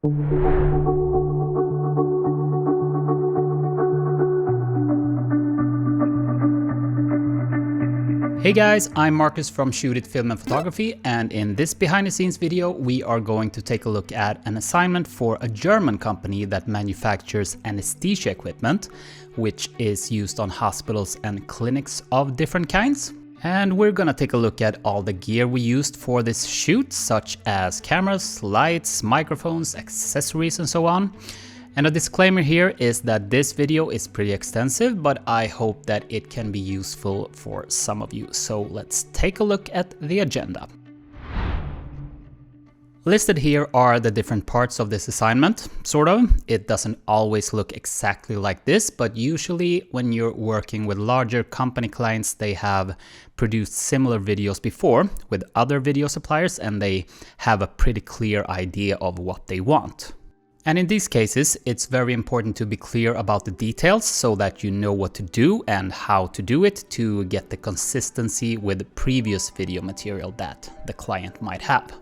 Hey guys, I'm Marcus from Shoot It Film and Photography, and in this behind the scenes video we are going to take a look at an assignment for a German company that manufactures anesthesia equipment, which is used on hospitals and clinics of different kinds. And we're gonna take a look at all the gear we used for this shoot, such as cameras, lights, microphones, accessories and so on. And a disclaimer here is that this video is pretty extensive, but I hope that it can be useful for some of you. So let's take a look at the agenda. Listed here are the different parts of this assignment, sort of. It doesn't always look exactly like this, but usually when you're working with larger company clients, they have produced similar videos before with other video suppliers, and they have a pretty clear idea of what they want. And in these cases, it's very important to be clear about the details so that you know what to do and how to do it to get the consistency with the previous video material that the client might have.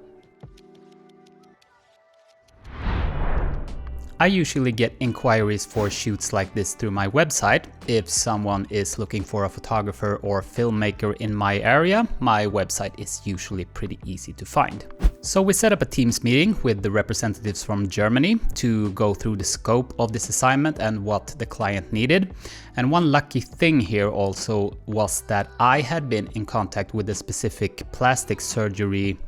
I usually get inquiries for shoots like this through my website. If someone is looking for a photographer or filmmaker in my area, my website is usually pretty easy to find. So we set up a Teams meeting with the representatives from Germany to go through the scope of this assignment and what the client needed. And one lucky thing here also was that I had been in contact with a specific plastic surgery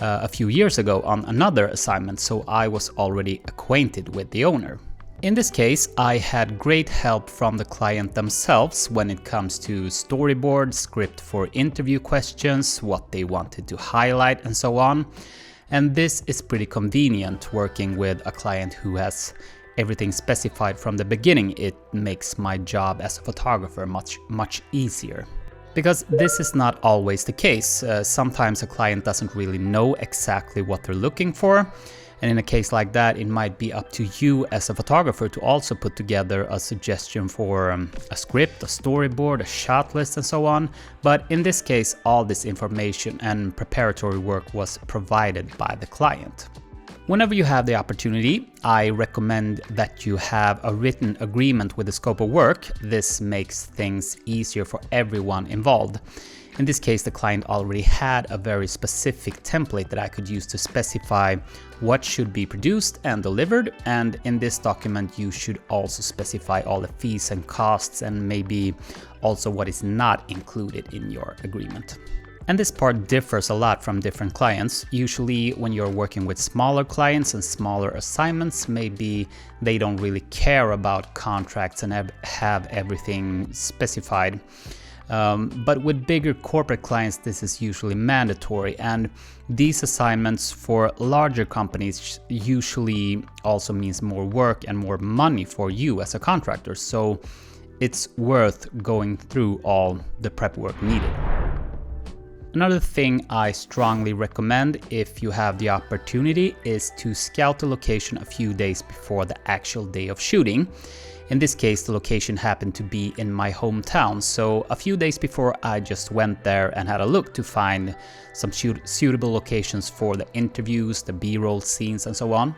a few years ago on another assignment, so I was already acquainted with the owner. In this case, I had great help from the client themselves when it comes to storyboard, script for interview questions, what they wanted to highlight and so on. And this is pretty convenient working with a client who has everything specified from the beginning. It makes my job as a photographer much easier. Because this is not always the case. Sometimes a client doesn't really know exactly what they're looking for. And in a case like that, it might be up to you as a photographer to also put together a suggestion for a script, a storyboard, a shot list and so on. But in this case, all this information and preparatory work was provided by the client. Whenever you have the opportunity, I recommend that you have a written agreement with the scope of work. This makes things easier for everyone involved. In this case, the client already had a very specific template that I could use to specify what should be produced and delivered. And in this document, you should also specify all the fees and costs and maybe also what is not included in your agreement. And this part differs a lot from different clients. Usually when you're working with smaller clients and smaller assignments, maybe they don't really care about contracts and have everything specified. But with bigger corporate clients, this is usually mandatory. And these assignments for larger companies usually also means more work and more money for you as a contractor. So it's worth going through all the prep work needed. Another thing I strongly recommend if you have the opportunity is to scout the location a few days before the actual day of shooting. In this case, the location happened to be in my hometown, so a few days before I just went there and had a look to find some suitable locations for the interviews, the B-roll scenes and so on.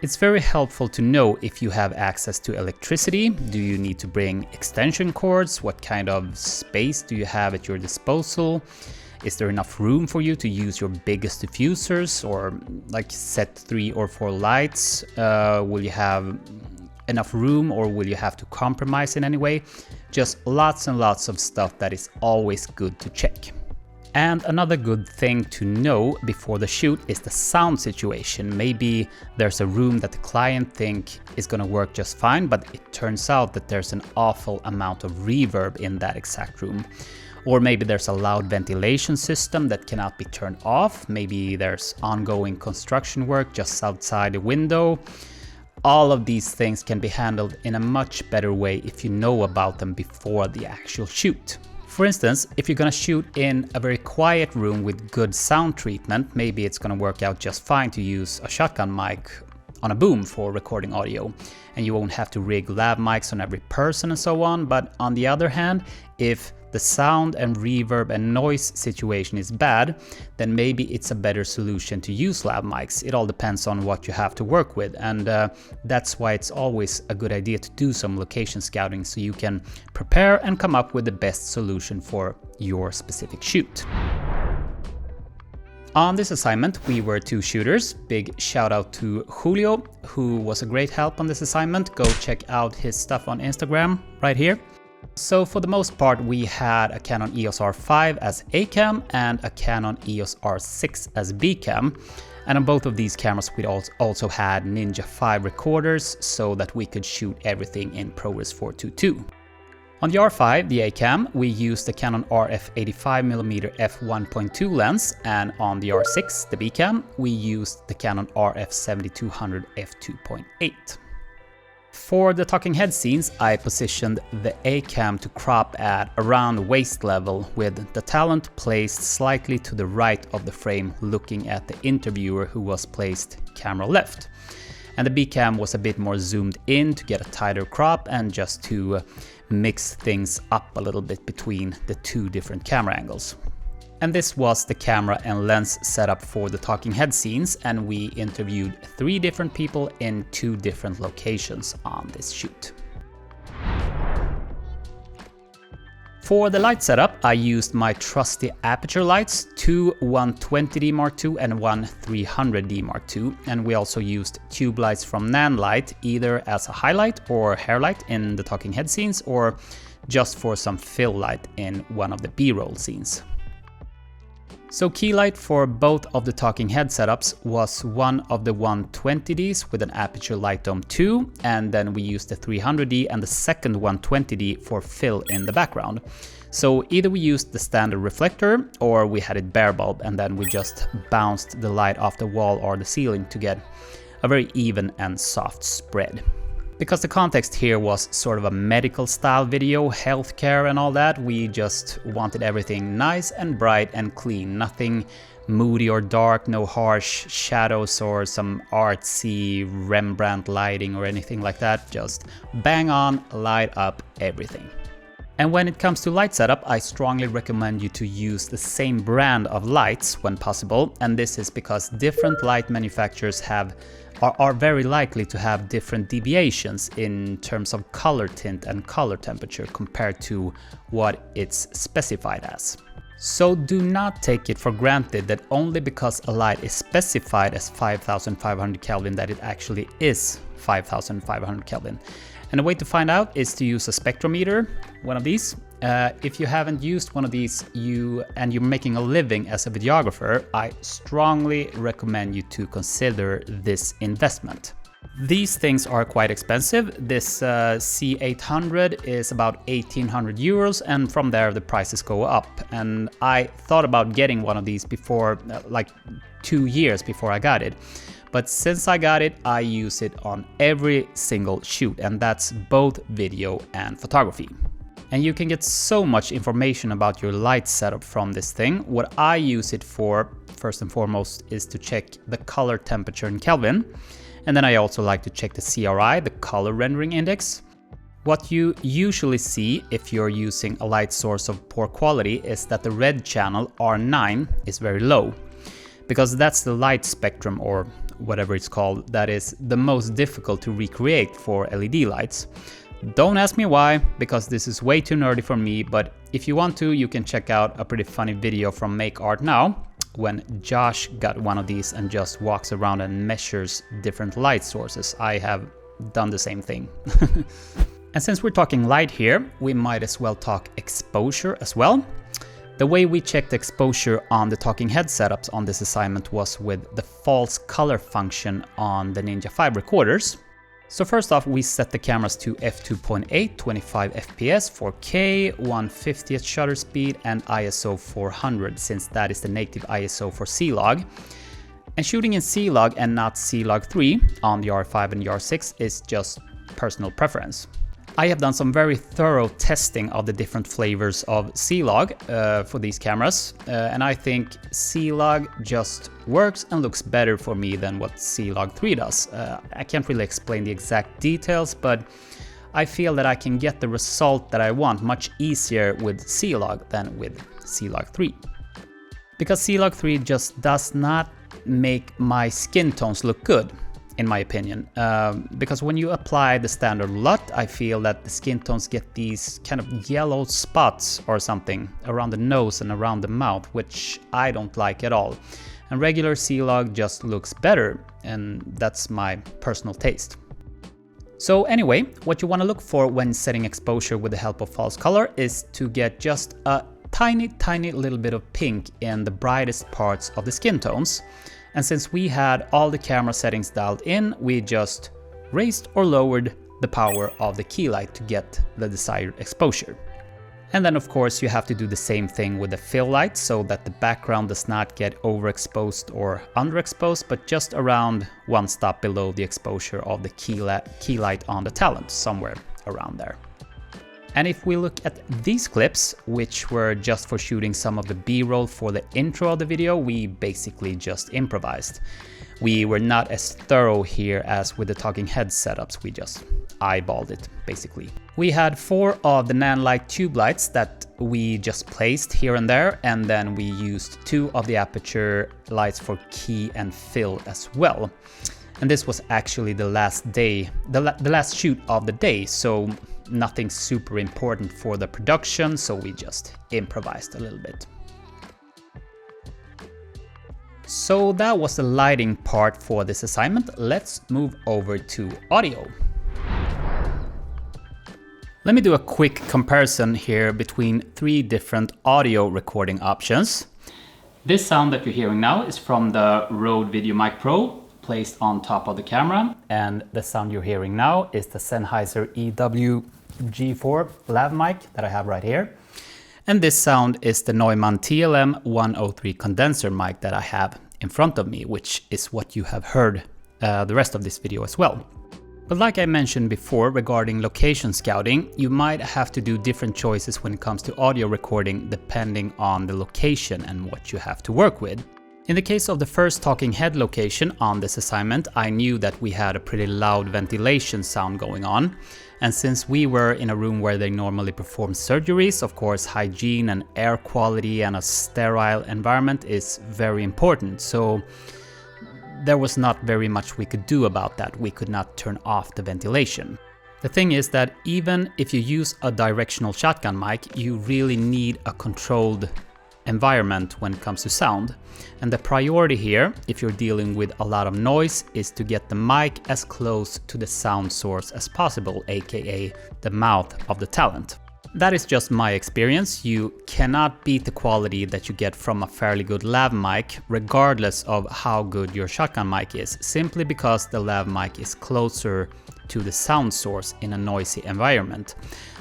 It's very helpful to know if you have access to electricity. Do you need to bring extension cords? What kind of space do you have at your disposal? Is there enough room for you to use your biggest diffusers or like set 3 or 4 lights? Will you have enough room or will you have to compromise in any way? Just lots and lots of stuff that is always good to check. And another good thing to know before the shoot is the sound situation. Maybe there's a room that the client think is gonna work just fine, but it turns out that there's an awful amount of reverb in that exact room. Or maybe there's a loud ventilation system that cannot be turned off. Maybe there's ongoing construction work just outside the window. All of these things can be handled in a much better way if you know about them before the actual shoot. For instance, if you're gonna shoot in a very quiet room with good sound treatment, maybe it's gonna work out just fine to use a shotgun mic on a boom for recording audio, and you won't have to rig lav mics on every person and so on. But on the other hand, if the sound and reverb and noise situation is bad, then maybe it's a better solution to use lav mics. It all depends on what you have to work with, and that's why it's always a good idea to do some location scouting so you can prepare and come up with the best solution for your specific shoot. On this assignment, we were 2 shooters. Big shout out to Julio, who was a great help on this assignment. Go check out his stuff on Instagram right here. So for the most part, we had a Canon EOS R5 as A cam and a Canon EOS R6 as B cam. And on both of these cameras, we also had Ninja V recorders so that we could shoot everything in ProRes 422. On the R5, the A-cam, we used the Canon RF 85mm f1.2 lens, and on the R6, the B-cam, we used the Canon RF 7200 f2.8. For the talking head scenes, I positioned the A-cam to crop at around waist level, with the talent placed slightly to the right of the frame, looking at the interviewer, who was placed camera left. And the B-cam was a bit more zoomed in to get a tighter crop and just to mix things up a little bit between the 2 different camera angles. And this was the camera and lens setup for the talking head scenes, and we interviewed 3 different people in 2 different locations on this shoot. For the light setup, I used my trusty Aputure lights, 2 120D Mark II and 1 300D Mark II, and we also used tube lights from Nanlite, either as a highlight or hair light in the talking head scenes, or just for some fill light in one of the B-roll scenes. So key light for both of the talking head setups was one of the 120Ds with an Aputure Light Dome 2, and then we used the 300D and the second 120D for fill in the background. So either we used the standard reflector or we had it bare bulb, and then we just bounced the light off the wall or the ceiling to get a very even and soft spread. Because the context here was sort of a medical style video, healthcare and all that, we just wanted everything nice and bright and clean. Nothing moody or dark, no harsh shadows or some artsy Rembrandt lighting or anything like that. Just bang on, light up everything. And when it comes to light setup, I strongly recommend you to use the same brand of lights when possible. And this is because different light manufacturers are very likely to have different deviations in terms of color tint and color temperature compared to what it's specified as. So do not take it for granted that only because a light is specified as 5500 Kelvin that it actually is 5500 Kelvin. And the way to find out is to use a spectrometer, one of these. If you haven't used one of these and you're making a living as a videographer, I strongly recommend you to consider this investment. These things are quite expensive. This C800 is about 1800 euros, and from there the prices go up. And I thought about getting one of these before, like 2 years before I got it. But since I got it, I use it on every single shoot, and that's both video and photography. And you can get so much information about your light setup from this thing. What I use it for, first and foremost, is to check the color temperature in Kelvin. And then I also like to check the CRI, the color rendering index. What you usually see if you're using a light source of poor quality is that the red channel, R9, is very low. Because that's the light spectrum, or whatever it's called, that is the most difficult to recreate for LED lights. Don't ask me why, because this is way too nerdy for me, but if you want to, you can check out a pretty funny video from Make Art Now, when Josh got one of these and just walks around and measures different light sources. I have done the same thing. And since we're talking light here, we might as well talk exposure as well. The way we checked exposure on the talking head setups on this assignment was with the false color function on the Ninja V recorders. So first off, we set the cameras to f2.8, 25 fps, 4K, 1/50th shutter speed, and ISO 400, since that is the native ISO for C-Log. And shooting in C-Log and not C-Log 3 on the R5 and the R6 is just personal preference. I have done some very thorough testing of the different flavors of C-Log for these cameras, and I think C-Log just works and looks better for me than what C-Log 3 does. I can't really explain the exact details, but I feel that I can get the result that I want much easier with C-Log than with C-Log 3. Because C-Log 3 just does not make my skin tones look good, in my opinion. Because when you apply the standard LUT, I feel that the skin tones get these kind of yellow spots or something around the nose and around the mouth, which I don't like at all. And regular C-Log just looks better, and that's my personal taste. So anyway, what you want to look for when setting exposure with the help of false color is to get just a tiny little bit of pink in the brightest parts of the skin tones. And since we had all the camera settings dialed in, we just raised or lowered the power of the key light to get the desired exposure. And then of course you have to do the same thing with the fill light so that the background does not get overexposed or underexposed, but just around one stop below the exposure of the key light on the talent, somewhere around there. And if we look at these clips, which were just for shooting some of the B-roll for the intro of the video, we basically just improvised. We were not as thorough here as with the talking head setups, we just eyeballed it, basically. We had 4 of the Nanlite tube lights that we just placed here and there, and then we used 2 of the Aputure lights for key and fill as well. And this was actually the last day, the last shoot of the day, so nothing super important for the production, so we just improvised a little bit. So that was the lighting part for this assignment. Let's move over to audio. Let me do a quick comparison here between 3 different audio recording options. This sound that you're hearing now is from the Rode VideoMic Pro, placed on top of the camera, and the sound you're hearing now is the Sennheiser EW G4 lav mic that I have right here. And this sound is the Neumann TLM 103 condenser mic that I have in front of me, which is what you have heard the rest of this video as well. But like I mentioned before regarding location scouting, you might have to do different choices when it comes to audio recording depending on the location and what you have to work with. In the case of the first talking head location on this assignment, I knew that we had a pretty loud ventilation sound going on. And since we were in a room where they normally perform surgeries, of course hygiene and air quality and a sterile environment is very important. So there was not very much we could do about that. We could not turn off the ventilation. The thing is that even if you use a directional shotgun mic, you really need a controlled environment when it comes to sound. And the priority here, if you're dealing with a lot of noise, is to get the mic as close to the sound source as possible, aka the mouth of the talent. That is just my experience. You cannot beat the quality that you get from a fairly good lav mic, regardless of how good your shotgun mic is, simply because the lav mic is closer to the sound source in a noisy environment.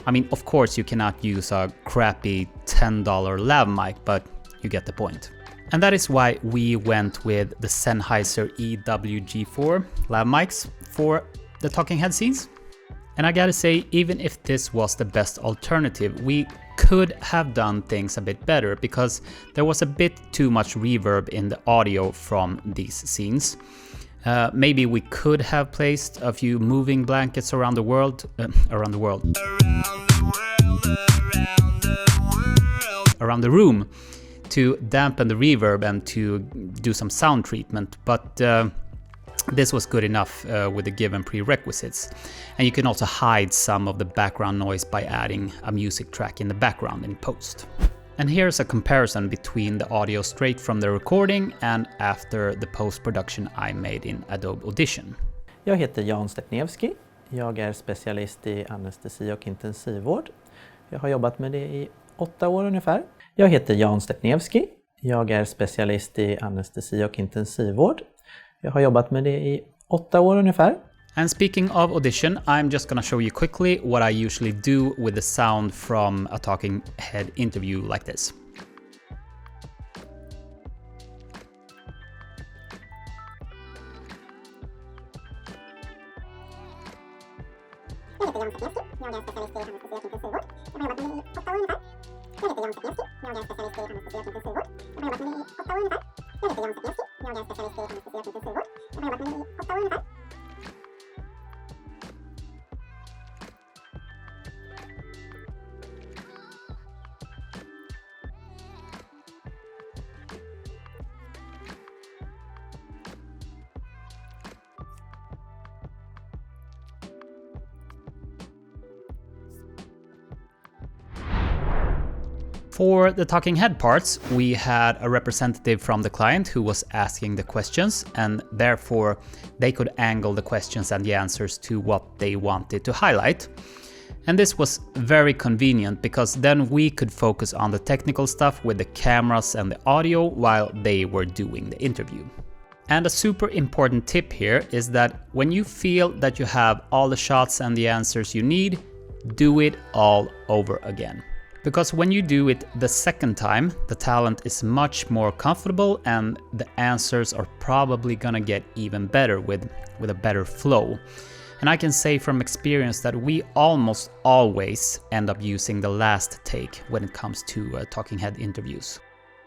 I mean, of course you cannot use a crappy $10 lav mic, but you get the point. And that is why we went with the Sennheiser EW-G4 lav mics for the talking head scenes. And I gotta say, even if this was the best alternative, we could have done things a bit better because there was a bit too much reverb in the audio from these scenes. Maybe we could have placed a few moving blankets around the world, around the room to dampen the reverb and to do some sound treatment, but this was good enough with the given prerequisites. And you can also hide some of the background noise by adding a music track in the background in post. And here's a comparison between the audio straight from the recording and after the post-production I made in Adobe Audition. Jag heter Jan Stepniewski. Jag är specialist i anestesi och intensivvård. Jag har jobbat med det i 8 år ungefär. Jag heter Jan Stepniewski. Jag är specialist i anestesi och intensivvård. Jag har jobbat med det i 8 år ungefär. And speaking of Audition, I'm just gonna show you quickly what I usually do with the sound from a talking head interview like this. For the talking head parts, we had a representative from the client who was asking the questions, and therefore they could angle the questions and the answers to what they wanted to highlight. And this was very convenient because then we could focus on the technical stuff with the cameras and the audio while they were doing the interview. And a super important tip here is that when you feel that you have all the shots and the answers you need, do it all over again. Because when you do it the second time, the talent is much more comfortable and the answers are probably gonna get even better with a better flow. And I can say from experience that we almost always end up using the last take when it comes to talking head interviews.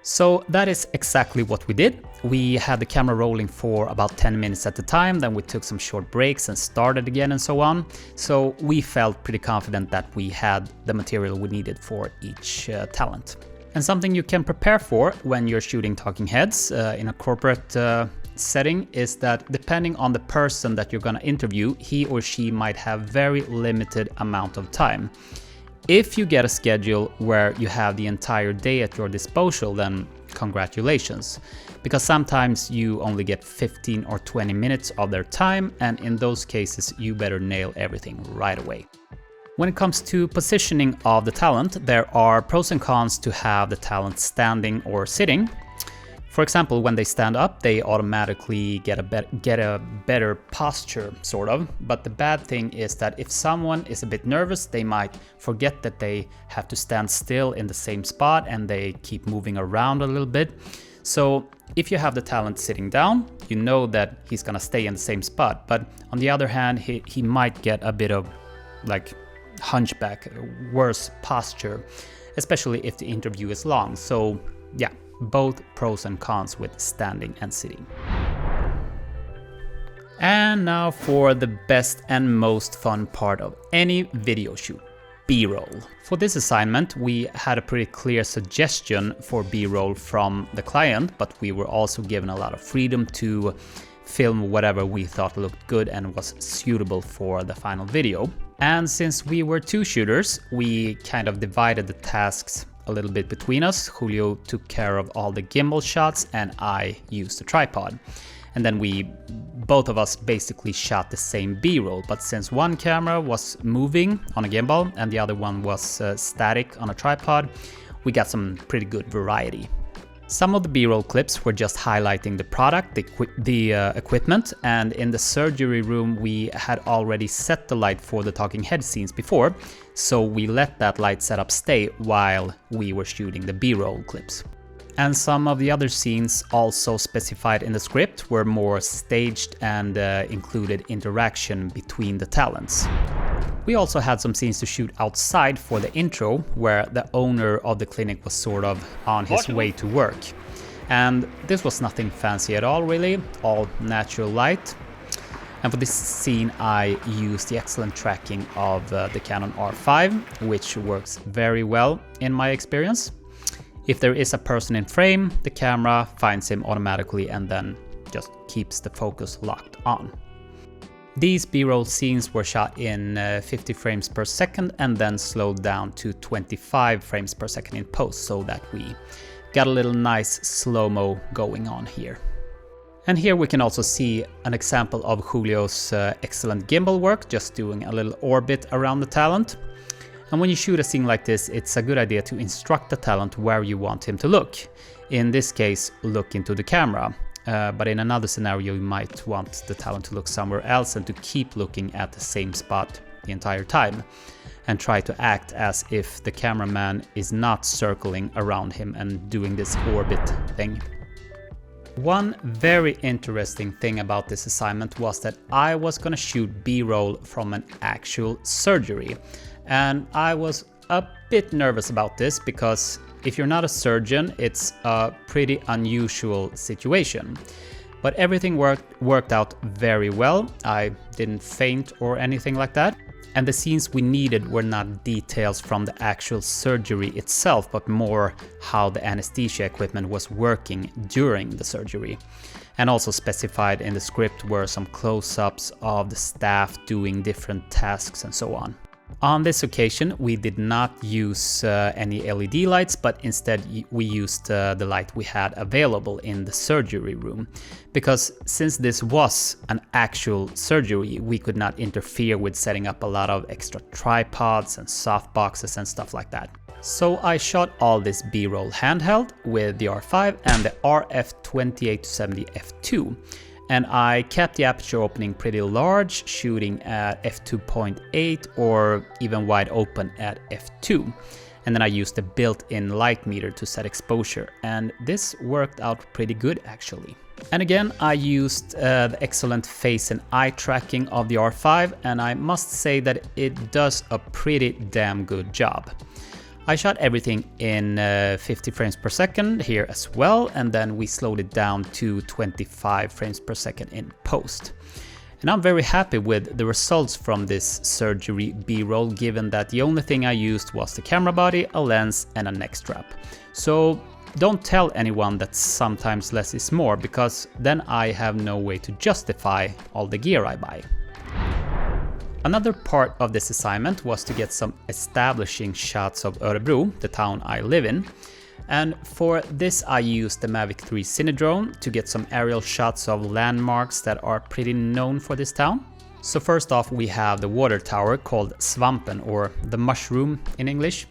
So that is exactly what we did. We had the camera rolling for about 10 minutes at a time, then we took some short breaks and started again and so on. So we felt pretty confident that we had the material we needed for each talent. And something you can prepare for when you're shooting talking heads in a corporate setting is that depending on the person that you're gonna interview, he or she might have very limited amount of time. If you get a schedule where you have the entire day at your disposal, then congratulations. Because sometimes you only get 15 or 20 minutes of their time, and in those cases you better nail everything right away. When it comes to positioning of the talent, there are pros and cons to have the talent standing or sitting. For example, when they stand up, they automatically get a better posture, sort of. But the bad thing is that if someone is a bit nervous, they might forget that they have to stand still in the same spot and they keep moving around a little bit. So if you have the talent sitting down, you know that he's gonna stay in the same spot. But on the other hand, he might get a bit of like hunchback, worse posture, especially if the interview is long. So yeah. Both pros and cons with standing and sitting. And now for the best and most fun part of any video shoot, B-roll. For this assignment, we had a pretty clear suggestion for B-roll from the client, but we were also given a lot of freedom to film whatever we thought looked good and was suitable for the final video. And since we were two shooters, we kind of divided the tasks a little bit between us. Julio took care of all the gimbal shots and I used the tripod. And then both of us basically shot the same B-roll, but since one camera was moving on a gimbal and the other one was static on a tripod, we got some pretty good variety. Some of the B-roll clips were just highlighting the product, the equipment, and in the surgery room we had already set the light for the talking head scenes before, so we let that light setup stay while we were shooting the B-roll clips. And some of the other scenes also specified in the script were more staged and included interaction between the talents. We also had some scenes to shoot outside for the intro, where the owner of the clinic was sort of on his way to work. And this was nothing fancy at all really, all natural light. And for this scene I used the excellent tracking of the Canon R5, which works very well in my experience. If there is a person in frame, the camera finds him automatically and then just keeps the focus locked on. These B-roll scenes were shot in 50 frames per second and then slowed down to 25 frames per second in post, so that we got a little nice slow-mo going on here. And here we can also see an example of Julio's excellent gimbal work, just doing a little orbit around the talent. And when you shoot a scene like this, it's a good idea to instruct the talent where you want him to look. In this case, look into the camera. But in another scenario, you might want the talent to look somewhere else and to keep looking at the same spot the entire time. And try to act as if the cameraman is not circling around him and doing this orbit thing. One very interesting thing about this assignment was that I was gonna shoot B-roll from an actual surgery. And I was a bit nervous about this because if you're not a surgeon, it's a pretty unusual situation. But everything worked out very well. I didn't faint or anything like that. And the scenes we needed were not details from the actual surgery itself, but more how the anesthesia equipment was working during the surgery. And also specified in the script were some close-ups of the staff doing different tasks and so on. On this occasion, we did not use any LED lights, but instead we used the light we had available in the surgery room. Because since this was an actual surgery, we could not interfere with setting up a lot of extra tripods and soft boxes and stuff like that. So I shot all this B-roll handheld with the R5 and the RF 28-70 f2. And I kept the aperture opening pretty large, shooting at f2.8 or even wide open at f2. And then I used a built-in light meter to set exposure, and this worked out pretty good actually. And again, I used the excellent face and eye tracking of the R5, and I must say that it does a pretty damn good job. I shot everything in 50 frames per second here as well, and then we slowed it down to 25 frames per second in post. And I'm very happy with the results from this surgery B-roll, given that the only thing I used was the camera body, a lens and a neck strap. So don't tell anyone that sometimes less is more, because then I have no way to justify all the gear I buy. Another part of this assignment was to get some establishing shots of Örebro, the town I live in. And for this I used the Mavic 3 Cinedrone to get some aerial shots of landmarks that are pretty known for this town. So first off we have the water tower called Svampen, or the mushroom in English.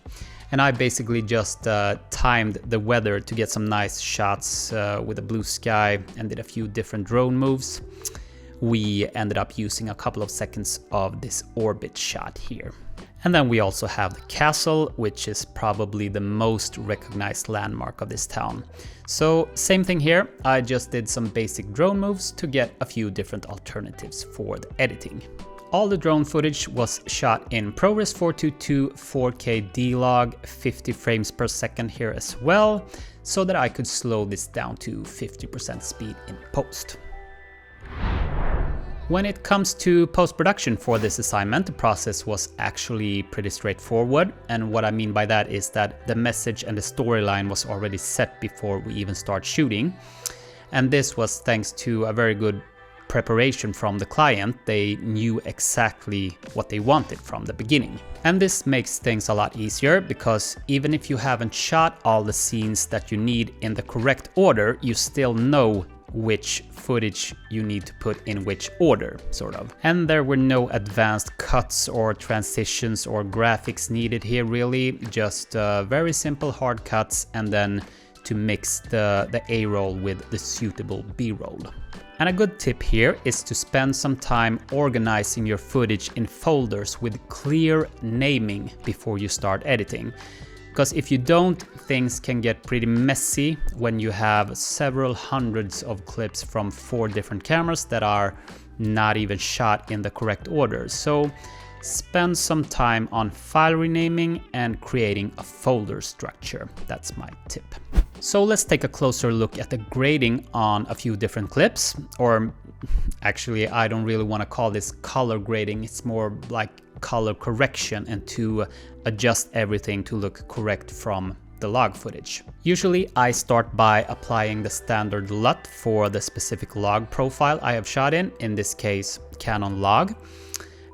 And I basically just timed the weather to get some nice shots with a blue sky and did a few different drone moves. We ended up using a couple of seconds of this orbit shot here. And then we also have the castle, which is probably the most recognized landmark of this town. So same thing here, I just did some basic drone moves to get a few different alternatives for the editing. All the drone footage was shot in ProRes 422 4K D-Log, 50 frames per second here as well, so that I could slow this down to 50% speed in post. When it comes to post-production for this assignment, the process was actually pretty straightforward, and what I mean by that is that the message and the storyline was already set before we even start shooting. And this was thanks to a very good preparation from the client. They knew exactly what they wanted from the beginning. And this makes things a lot easier, because even if you haven't shot all the scenes that you need in the correct order, you still know which footage you need to put in which order, sort of. And there were no advanced cuts or transitions or graphics needed here really, just very simple hard cuts, and then to mix the A-roll with the suitable B-roll. And a good tip here is to spend some time organizing your footage in folders with clear naming before you start editing. Because if you don't, things can get pretty messy when you have several hundreds of clips from 4 different cameras that are not even shot in the correct order. So spend some time on file renaming and creating a folder structure. That's my tip. So let's take a closer look at the grading on a few different clips. Or actually, I don't really want to call this color grading. It's more like color correction, and to adjust everything to look correct from the log footage. Usually I start by applying the standard LUT for the specific log profile I have shot in this case Canon log.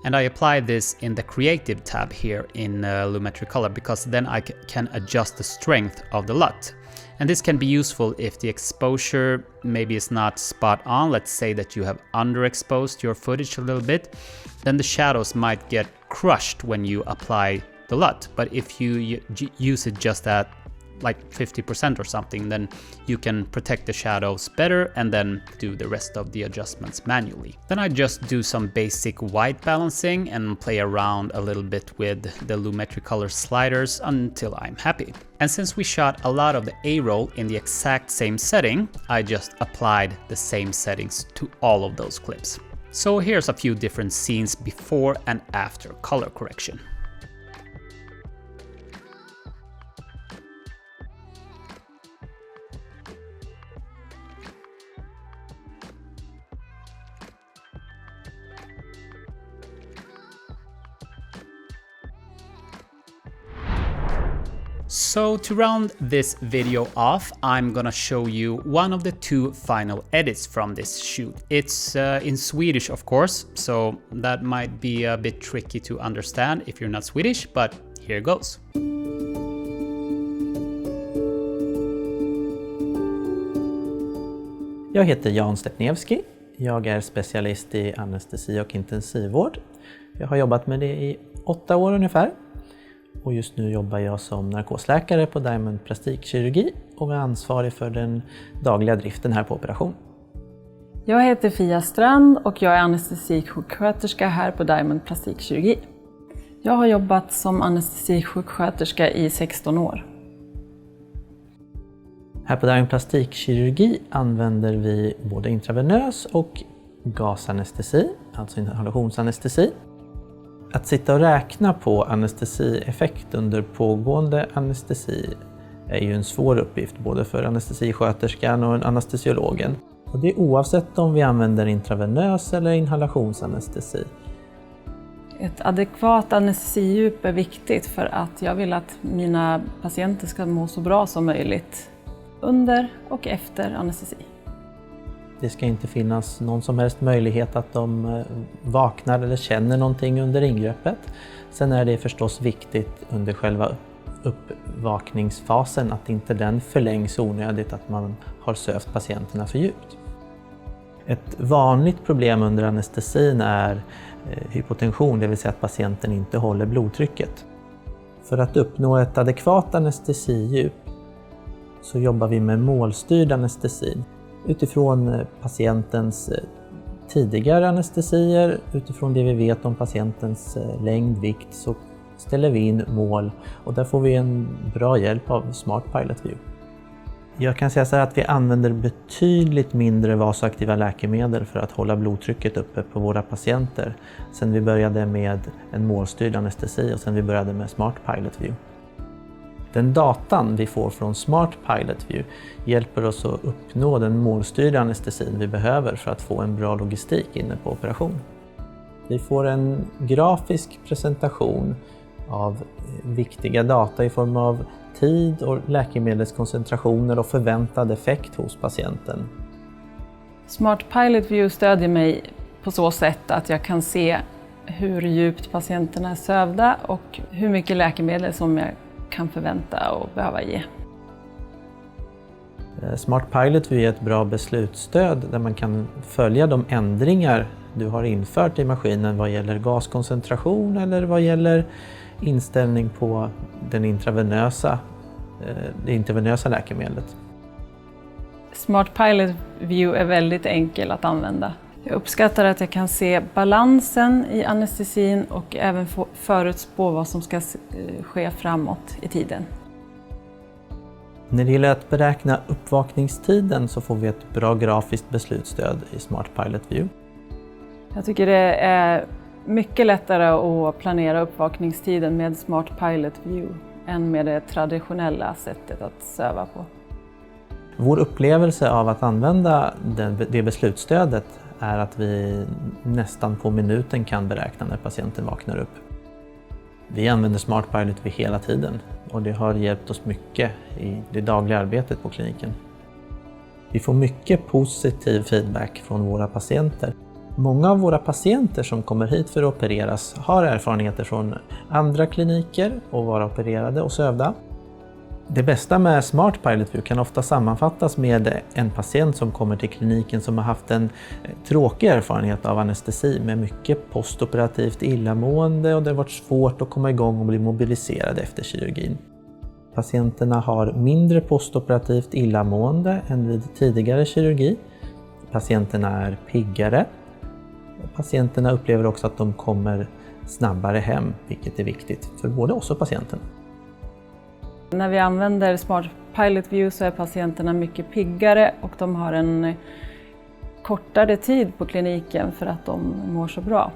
And I apply this in the creative tab here in Lumetri Color, because then I can adjust the strength of the LUT. And this can be useful if the exposure maybe is not spot on. Let's say that you have underexposed your footage a little bit, then the shadows might get crushed when you apply the LUT. But if you use it just at like 50% or something, then you can protect the shadows better and then do the rest of the adjustments manually. Then I just do some basic white balancing and play around a little bit with the Lumetri Color sliders until I'm happy. And since we shot a lot of the A-roll in the exact same setting, I just applied the same settings to all of those clips. So here's a few different scenes before and after color correction. So to round this video off, I'm gonna show you one of the 2 final edits from this shoot. It's in Swedish, of course, so that might be a bit tricky to understand if you're not Swedish, but here goes. Jag heter Jan Stepniewski. Jag är specialist i anestesi och intensivvård. Jag har jobbat med det i 8 år ungefär. Och just nu jobbar jag som narkosläkare på Diamond plastikkirurgi och är ansvarig för den dagliga driften här på operation. Jag heter Fia Strand och jag är anestesisjuksköterska här på Diamond plastikkirurgi. Jag har jobbat som anestesisjuksköterska i 16 år. Här på Diamond plastikkirurgi använder vi både intravenös och gasanestesi, alltså inhalationsanestesi. Att sitta och räkna på anestesieffekt under pågående anestesi är ju en svår uppgift både för anestesisköterskan och anestesiologen. Och det är oavsett om vi använder intravenös eller inhalationsanestesi. Ett adekvat anestesidjup är viktigt för att jag vill att mina patienter ska må så bra som möjligt under och efter anestesi. Det ska inte finnas någon som helst möjlighet att de vaknar eller känner någonting under ingreppet. Sen är det förstås viktigt under själva uppvakningsfasen att inte den förlängs onödigt, att man har sövt patienterna för djupt. Ett vanligt problem under anestesin är hypotension, det vill säga att patienten inte håller blodtrycket. För att uppnå ett adekvat anestesidjup så jobbar vi med målstyrd anestesi. Utifrån patientens tidigare anestesier, utifrån det vi vet om patientens längd, vikt, så ställer vi in mål och där får vi en bra hjälp av Smart Pilot View. Jag kan säga så här att vi använder betydligt mindre vasoaktiva läkemedel för att hålla blodtrycket uppe på våra patienter sen vi började med en målstyrd anestesi och sen vi började med Smart Pilot View. Den datan vi får från Smart Pilot View hjälper oss att uppnå den målstyrda anestesin vi behöver för att få en bra logistik inne på operation. Vi får en grafisk presentation av viktiga data i form av tid och läkemedelskoncentrationer och förväntad effekt hos patienten. Smart Pilot View stödjer mig på så sätt att jag kan se hur djupt patienterna är sövda och hur mycket läkemedel som jag kan förvänta och behöva ge. Smart Pilot View är ett bra beslutsstöd där man kan följa de ändringar du har infört i maskinen vad gäller gaskoncentration eller vad gäller inställning på det intravenösa läkemedlet. Smart Pilot View är väldigt enkel att använda. Jag uppskattar att jag kan se balansen i anestesin och även förutspå vad som ska ske framåt i tiden. När det gäller att beräkna uppvakningstiden så får vi ett bra grafiskt beslutsstöd i Smart Pilot View. Jag tycker det är mycket lättare att planera uppvakningstiden med Smart Pilot View än med det traditionella sättet att söva på. Vår upplevelse av att använda det beslutsstödet är att vi nästan på minuten kan beräkna när patienten vaknar upp. Vi använder Smart Pilot View hela tiden och det har hjälpt oss mycket i det dagliga arbetet på kliniken. Vi får mycket positiv feedback från våra patienter. Många av våra patienter som kommer hit för att opereras har erfarenheter från andra kliniker och vara opererade och sövda. Det bästa med Smart Pilot View kan ofta sammanfattas med en patient som kommer till kliniken som har haft en tråkig erfarenhet av anestesi med mycket postoperativt illamående och det har varit svårt att komma igång och bli mobiliserad efter kirurgin. Patienterna har mindre postoperativt illamående än vid tidigare kirurgi. Patienterna är piggare. Patienterna upplever också att de kommer snabbare hem, vilket är viktigt för både oss och patienten. När vi använder Smart Pilot View så är patienterna mycket piggare och de har en kortare tid på kliniken för att de mår så bra.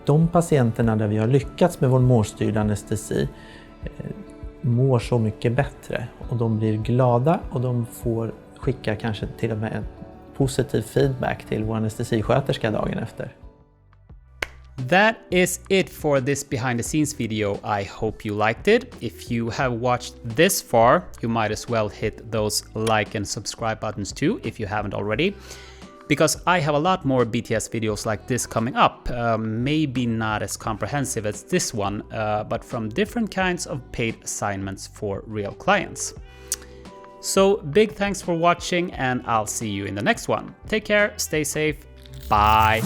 De patienterna där vi har lyckats med vår målstyrda anestesi mår så mycket bättre och de blir glada och de får skicka kanske till och med en positiv feedback till vår anestesisköterska dagen efter. That is it for this behind the scenes video. I hope you liked it. If you have watched this far, you might as well hit those like and subscribe buttons too, if you haven't already, because I have a lot more BTS videos like this coming up. Maybe not as comprehensive as this one, but from different kinds of paid assignments for real clients. So big thanks for watching, and I'll see you in the next one. Take care, stay safe, bye.